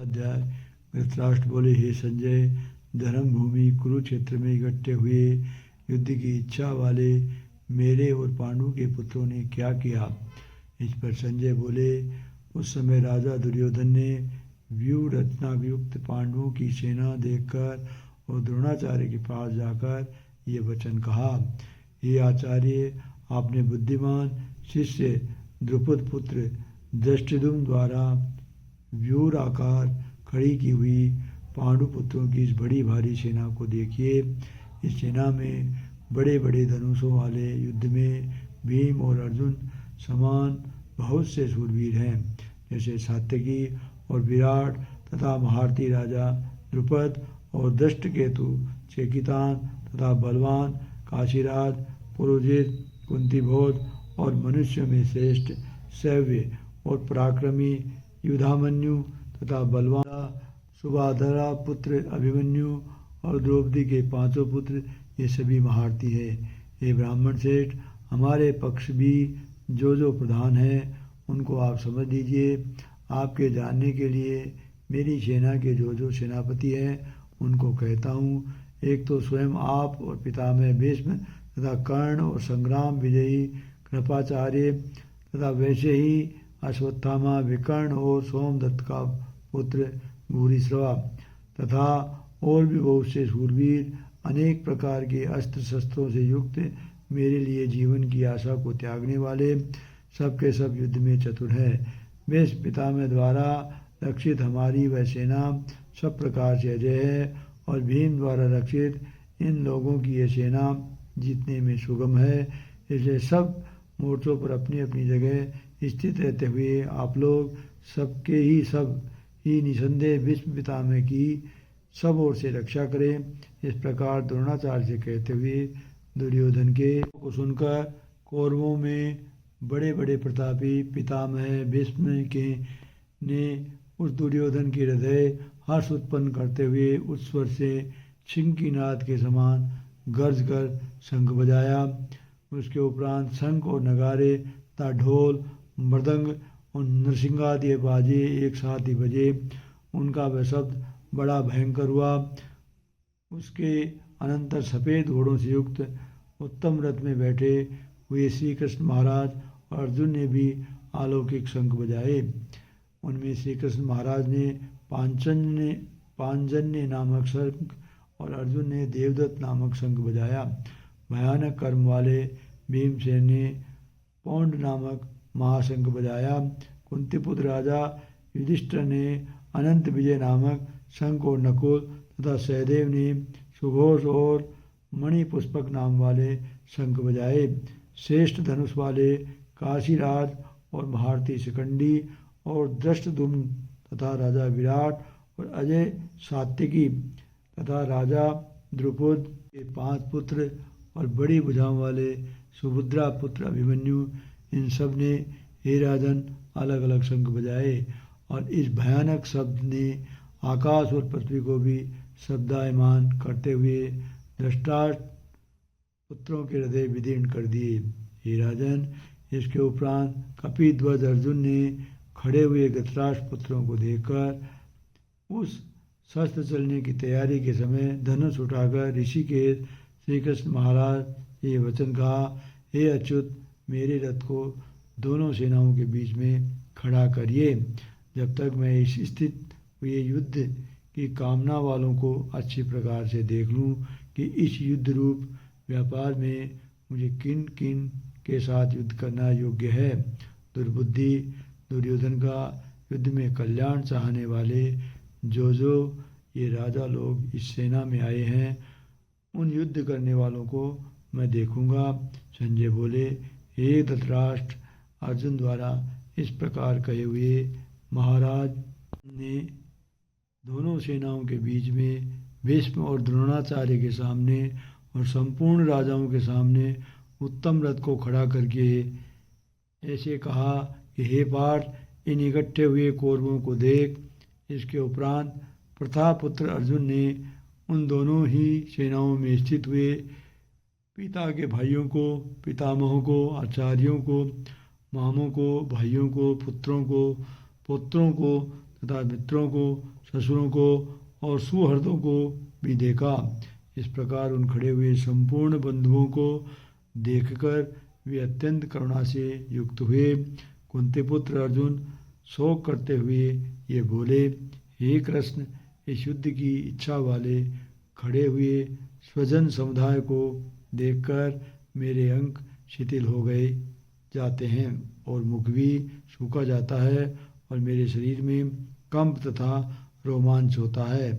अध्याय। धृतराष्ट्र बोले, हे संजय, धर्म भूमि कुरुक्षेत्र में इकट्ठे हुए युद्ध की इच्छा वाले मेरे और पांडु के पुत्रों ने क्या किया। इस पर संजय बोले, उस समय राजा दुर्योधन ने व्यूह रचनायुक्त पांडवों की सेना देखकर और द्रोणाचार्य के पास जाकर ये वचन कहा, हे आचार्य, आपने बुद्धिमान शिष्य द्रुपद पुत्र धृष्टद्युम्न द्वारा व्यूहाकार खड़ी की हुई पांडु पुत्रों की इस बड़ी भारी सेना को देखिए। इस सेना में बड़े बड़े धनुषों वाले युद्ध में भीम और अर्जुन समान बहुत से शूरवीर हैं, जैसे सात्यकी और विराट तथा महारथी राजा द्रुपद और दृष्टकेतु, चेकितान तथा बलवान काशीराज, पुरोजित, कुंतीभोज और मनुष्य में श्रेष्ठ शैव्य और पराक्रमी युधामन्यु तथा बलवान सुबाधरा पुत्र अभिमन्यु और द्रौपदी के पांचों पुत्र, ये सभी महारथी हैं। ये ब्राह्मण श्रेष्ठ, हमारे पक्ष भी जो प्रधान हैं उनको आप समझ लीजिए। आपके जानने के लिए मेरी सेना के जो सेनापति हैं उनको कहता हूँ। एक तो स्वयं आप और पितामह भीष्म तथा कर्ण और संग्राम विजयी कृपाचार्य तथा वैसे ही अश्वत्थामा, विकर्ण और सोमदत्त का पुत्र भूरिश्रवा तथा और भी बहुत से शूरवीर अनेक प्रकार के अस्त्र शस्त्रों से युक्त, मेरे लिए जीवन की आशा को त्यागने वाले, सब के सब युद्ध में चतुर है। भीष्म पितामह द्वारा रक्षित हमारी वह सेना सब प्रकार से अजय है और भीम द्वारा रक्षित इन लोगों की यह सेना जीतने में सुगम है। इसलिए सब मोर्चों पर अपनी अपनी जगह स्थित रहते हुए आप लोग सबके सब ही निसंदेह भीष्म पितामह की सब ओर से रक्षा करें। इस प्रकार द्रोणाचार्य से कहते हुए दुर्योधन के को सुनकर कौरवों में बड़े बड़े प्रतापी पितामह भीष्म के ने उस दुर्योधन के हृदय हर्ष उत्पन्न करते हुए उस स्वर से सिंह की नाद के समान गर्ज कर शंख बजाया। उसके उपरांत शंख और नगारे तथा ढोल, मृदंग और नरसिंगादि बाजे एक साथ ही बजे। उनका वह शब्द बड़ा भयंकर हुआ। उसके अनंतर सफ़ेद घोड़ों से युक्त उत्तम रथ में बैठे हुए श्री कृष्ण महाराज और अर्जुन ने भी अलौकिक शंख बजाए। उनमें श्री कृष्ण महाराज ने पांजन्य नामक शंख और अर्जुन ने देवदत्त नामक शंख बजाया। भयानक कर्म वाले भीमसेन ने पौंड नामक महाशंख बजाया। कुंतीपुत्र राजा युधिष्ठिर ने अनंत विजय नामक शंख और नकुल तथा सहदेव ने सुघोष और मणिपुष्पक नाम वाले शंख बजाए। श्रेष्ठ धनुष वाले काशीराज और महारथी शिखंडी और धृष्टद्युम्न तथा राजा विराट और अजय सात्यकी तथा राजा द्रुपद के 5 पुत्र और बड़ी भुजाओं वाले सुभद्रा पुत्र अभिमन्यु, इन सब ने हे राजन अलग अलग शंख बजाए। और इस भयानक शब्द ने आकाश और पृथ्वी को भी शब्दायमान करते हुए धृतराष्ट्र पुत्रों के हृदय विदीर्ण कर दिए। हे राजन, इसके उपरांत कपिध्वज अर्जुन ने खड़े हुए धृतराष्ट्र पुत्रों को देखकर उस शस्त्र चलने की तैयारी के समय धनुष उठाकर ऋषिकेश श्री कृष्ण महाराज ये वचन कहा, हे अच्युत, मेरे रथ को दोनों सेनाओं के बीच में खड़ा करिए, जब तक मैं इस स्थित हुए युद्ध की कामना वालों को अच्छी प्रकार से देख लूं कि इस युद्ध रूप व्यापार में मुझे किन किन के साथ युद्ध करना योग्य है। दुर्बुद्धि दुर्योधन का युद्ध में कल्याण चाहने वाले जो ये राजा लोग इस सेना में आए हैं, उन युद्ध करने वालों को मैं देखूंगा। संजय बोले, हे धृतराष्ट्र, अर्जुन द्वारा इस प्रकार कहे हुए महाराज ने दोनों सेनाओं के बीच में भीष्म और द्रोणाचार्य के सामने और संपूर्ण राजाओं के सामने उत्तम रथ को खड़ा करके ऐसे कहा कि हे पार्थ, इन इकट्ठे हुए कौरवों को देख। इसके उपरांत प्रतापुत्र अर्जुन ने उन दोनों ही सेनाओं में स्थित हुए पिता के भाइयों को, पितामहों को, आचार्यों को, मामों को, भाइयों को, पुत्रों को तथा मित्रों को, ससुरों को और सुहृदों को भी देखा। इस प्रकार उन खड़े हुए संपूर्ण बंधुओं को देखकर वे अत्यंत करुणा से युक्त हुए। कुंती पुत्र अर्जुन शोक करते हुए ये बोले, हे कृष्ण, इस युद्ध की इच्छा वाले खड़े हुए स्वजन समुदाय को देखकर मेरे अंग शिथिल हो गए जाते हैं और मुख भी सूखा जाता है और मेरे शरीर में कंप तथा रोमांच होता है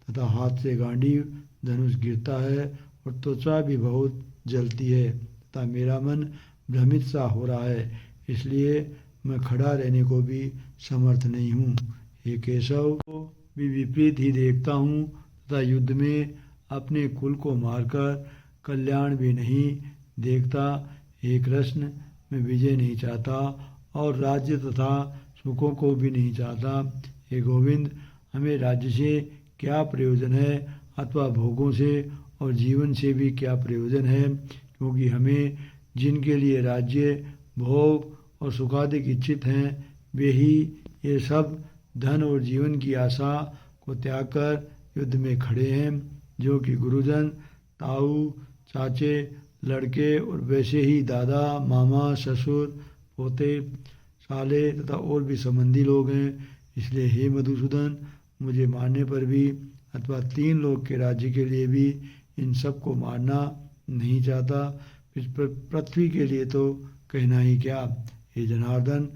तथा हाथ से गांडीव धनुष गिरता है और त्वचा भी बहुत जलती है तथा मेरा मन भ्रमित सा हो रहा है, इसलिए मैं खड़ा रहने को भी समर्थ नहीं हूँ। हे केशव, को भी विपरीत ही देखता हूँ तथा युद्ध में अपने कुल को मारकर कल्याण भी नहीं देखता। हे कृष्ण, मैं विजय नहीं चाहता और राज्य तथा सुखों को भी नहीं चाहता। हे गोविंद, हमें राज्य से क्या प्रयोजन है अथवा भोगों से और जीवन से भी क्या प्रयोजन है, क्योंकि हमें जिनके लिए राज्य, भोग और सुखादिक इच्छित हैं वे ही ये सब धन और जीवन की आशा को त्याग कर युद्ध में खड़े हैं, जो कि गुरुजन, ताऊ, चाचे, लड़के और वैसे ही दादा, मामा, ससुर, पोते, साले तथा और भी संबंधी लोग हैं। इसलिए हे मधुसूदन, मुझे मारने पर भी अथवा 3 लोक के राज्य के लिए भी इन सब को मारना नहीं चाहता। इस पृथ्वी के लिए तो कहना ही क्या। हे जनार्दन,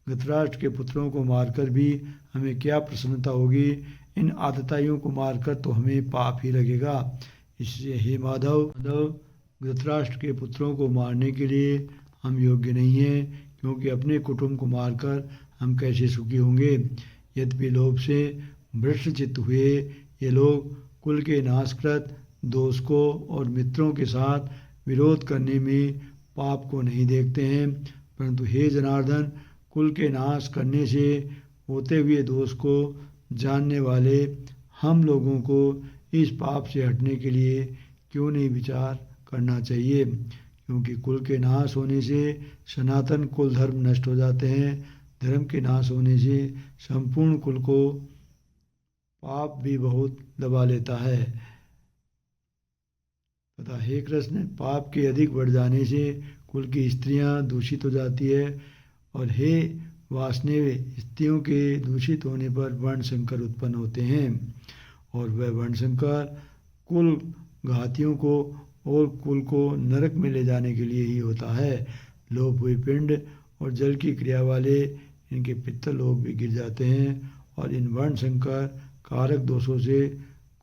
धृतराष्ट्र के पुत्रों को मारकर भी हमें क्या प्रसन्नता होगी, इन आतताइयों को मारकर तो हमें पाप ही लगेगा। इसलिए हे माधव, धृतराष्ट्र के पुत्रों को मारने के लिए हम योग्य नहीं हैं, क्योंकि अपने कुटुंब को मारकर हम कैसे सुखी होंगे। यद्यपि लोभ से भ्रष्टचित्त हुए ये लोग कुल के नाशकृत दोष को और मित्रों के साथ विरोध करने में पाप को नहीं देखते हैं, परंतु हे जनार्दन, कुल के नाश करने से होते हुए दोष को जानने वाले हम लोगों को इस पाप से हटने के लिए क्यों नहीं विचार करना चाहिए, क्योंकि कुल के नाश होने से सनातन कुल धर्म नष्ट हो जाते हैं। धर्म के नाश होने से संपूर्ण कुल को पाप भी बहुत दबा लेता है तथा हे कृष्ण, पाप के अधिक बढ़ जाने से कुल की स्त्रियां दूषित हो जाती है और हे वासनेय, स्त्रियों के दूषित होने पर वर्ण संकर उत्पन्न होते हैं और वह वर्ण संकर कुल घातियों को और कुल को नरक में ले जाने के लिए ही होता है। लोप हुए पिंड और जल की क्रिया वाले इनके पित्तल लोग भी गिर जाते हैं और इन वर्ण संकर कारक दोषों से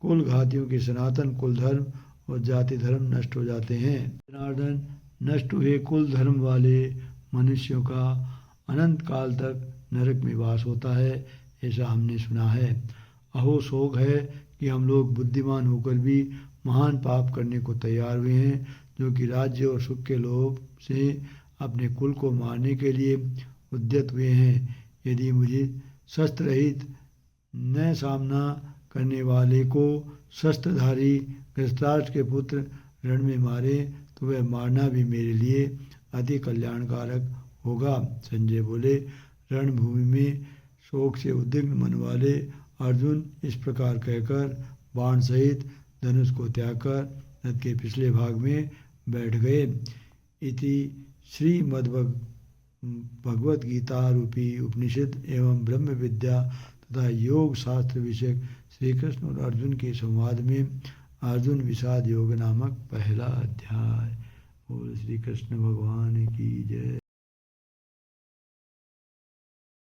कुल घातियों के सनातन कुल धर्म और जाति धर्म नष्ट हो जाते हैं। जनार्दन, नष्ट हुए कुल धर्म वाले मनुष्यों का अनंत काल तक नरक में वास होता है, ऐसा हमने सुना है। अहो शोक है कि हम लोग बुद्धिमान होकर भी महान पाप करने को तैयार हुए हैं, जो कि राज्य और सुख के लोभ से अपने कुल को मारने के लिए उद्यत हुए हैं। यदि मुझे शस्त्र रहित न सामना करने वाले को शस्त्रधारी धृतराष्ट्र के पुत्र रण में मारे तो वह मारना भी मेरे लिए अति कल्याणकारक होगा। संजय बोले, रणभूमि में शोक से उद्विग्न मन वाले अर्जुन इस प्रकार कहकर बाण सहित धनुष को त्याग कर रथ के पिछले भाग में बैठ गए। इति भगवद गीता रूपी उपनिषद एवं ब्रह्म विद्या तथा योग शास्त्र विषय श्री कृष्ण और अर्जुन के संवाद में अर्जुन विषाद योग नामक पहला अध्याय। बोल श्री कृष्ण भगवान की जय।